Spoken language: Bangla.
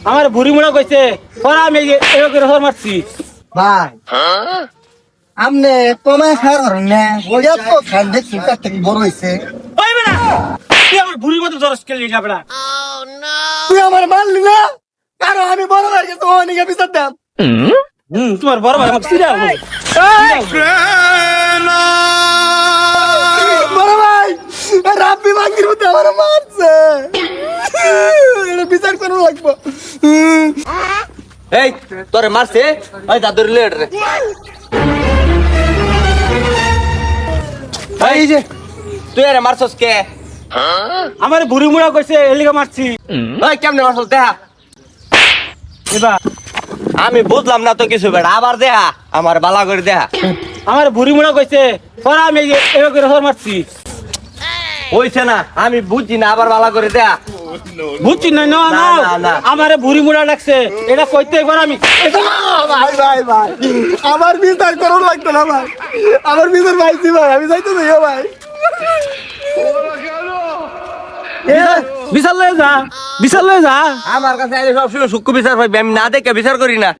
আমার বুড়ি মুড়া কইছে পরে আমি মারছি ভাই আমনে কমায় খাওয়ার না ওইয়া তো খান দেখছি তার থেকে বড় হয়েছে। ওই বেটা তুই আমার বুড়ির মতো জরস খেলি না বেটা। তুই আমার মারলি না কারণ আমি বড় হয়ে গেছি ও নিকে বিচার দাম। তোমার বড় ভাই আমাকে সিরিয়াল বড় ভাই রাব্বি মাঙ্গির মধ্যে আমার মারছে এটা বিচার করে লাগবো। এই তোরে মারছে ওই দাদুর লেট রে এই যে তুই আরে মারছস কে? আমার বুড়ি মুড়া কইছে এলিগা মারছি। ওই কেমনে মারছস দেখা। এবার আমি বুঝলাম না তো কিছু বেটা আবার দেখা আমার বালা করে দেখা। আমার বুড়ি মুড়া কইছে পরে আমি মারছি। হইছে না আমি বুঝছি না আবার বালা করে দেখা। বুঝছি না না না, না, না। আমারে বুড়ি মুড়া লাগছে এটা কইতে একবার আমি ভাই ভাই ভাই আমার বিচার করুন লাগতো না ভাই আমার বিচার পাইছি ভাই আমি যাইতে যাইও ভাই। বিশাল লয়ে যা বিশাল লয়ে যা। আমার কাছে আইলে সব সময় সূক্ষ্ম বিচার পাইবি আমি না দেখে বিচার করি না।